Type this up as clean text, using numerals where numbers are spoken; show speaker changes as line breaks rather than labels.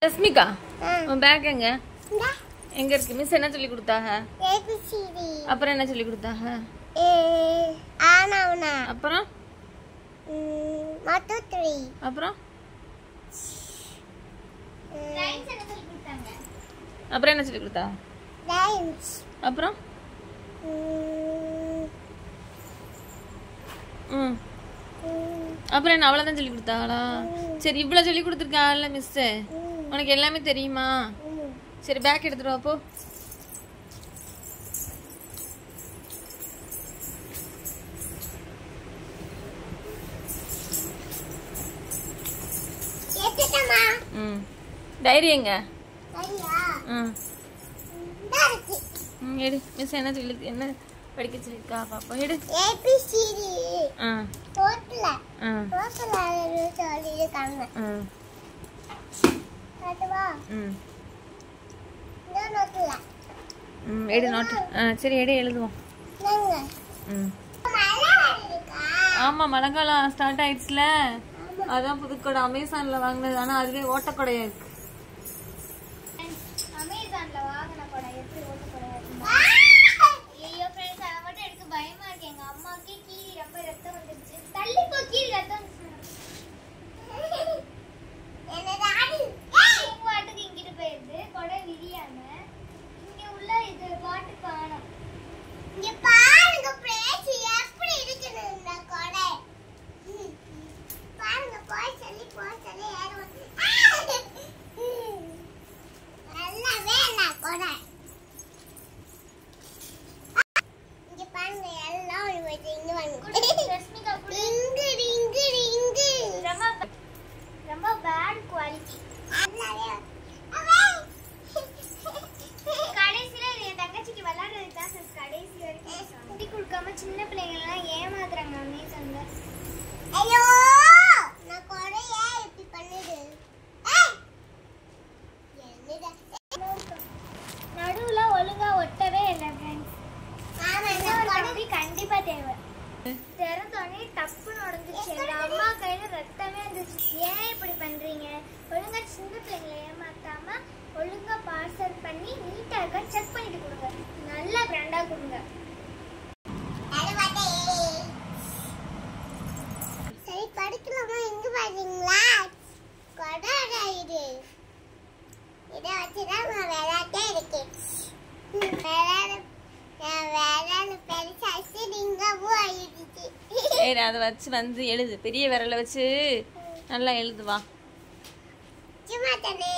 ரஷ்மிகா உன் பேக் எங்க எங்க இருக்கு? மிஸ் என்ன சொல்லி கொடுத்தாங்க? அப்புறம் என்ன சொல்லி கொடுத்தாங்க? அப்புறம் அப்புறம் அப்புறம் என்ன சொல்லி கொடுத்தா? அப்புறம் அப்புறம் என்ன அவ்வளவுதான் சொல்லி கொடுத்தாங்களா? சரி, இவ்வளவு சொல்லி கொடுத்துருக்காங்கல்ல மிஸ், உனக்கு எல்லாமே தெரியுமா? சரி, பேக் எடுத்துட்டு வா போ. டைரி எங்க? எடு. மிஸ் என்ன சொல்லி என்ன படிக்க சொல்லிருக்கா பாப்போம். எடு.
ABCD டோட்டல் சொல்லிருக்காங்க. அதுவா இந்த நோட்ல
எடு நோட். சரி, எடு, எழுதுவோம். ஆமா, மழைக்காலம் ஸ்டார்ட் ஆயிடுச்சுல, அதான் புதுக்கொடை அமேசான்ல வாங்கினது. ஆனா அதுவே ஓட்டக்கொடையா இருக்கு.
அமேசான்ல வாங்குன கொடை எப்படி ஓட்டக்கொடையா இருக்கு? ஐயோ फ्रेंड्स, அத மட்டும் எனக்கு பயமா இருக்கு. எங்க அம்மாக்கு கீழி ரொம்ப ரத்தம் வந்துருச்சு. தள்ளி போ, கீழி ரத்தம் என்ன டாடி உங்க வாட்டுக்கு இங்கிட்டு போயிடுது. கொடை விரியாம இங்க உள்ள இது வாட்டு காணோம். இங்க பாருங்க பிரேசி எப்படி இருக்குது இந்த கொடை. பாருங்க, போய் சொல்லி ஏறும். நல்லா வேணா கொடை. இங்க பாருங்க, எல்லாம் இங்க வாங்க. ரஷ்மிகா ரொம்ப பேட் குவாலிட்டி. கடைசியில என் தங்கச்சிக்கு விளையாடுறதுக்கு தான் கடைசி வரைக்கும் சொல்லி கொடுக்காம சின்ன பிள்ளைங்கலாம் ஏமாத்துறாங்க அமேசான்ல. ஐயோ, நான் கொடைய இப்படி பண்ணுது. நடுவுல ஒழுங்கா ஒட்டவே இல்லை ஃப்ரெண்ட்ஸ். கம்பி கண்டிப்பா தேவை. திறந்தோடனே டப்புன்னு உடஞ்சிச்சு. எங்க அம்மா கையில ரத்தமே இருந்துச்சு. ஏன் இப்படி பண்றீங்க? ஒழுங்கா சின்ன பிள்ளைங்களை ஏமாத்தாம ஒழுங்கா பார்சல் பண்ணி நீட்டா இருக்கா செக் பண்ணிட்டு கொடுங்க. நல்ல பிராண்டா கொடுங்க. சரி, படிக்கலாமா? எங்க பாத்தீங்களா கொடை இது. இதை வச்சுதான் நான் விளையாட்டே இருக்கேன்.
அதை வச்சு வந்து எழுது. பெரிய விரல வச்சு நல்லா எழுதுவா.
சும்மா தானே.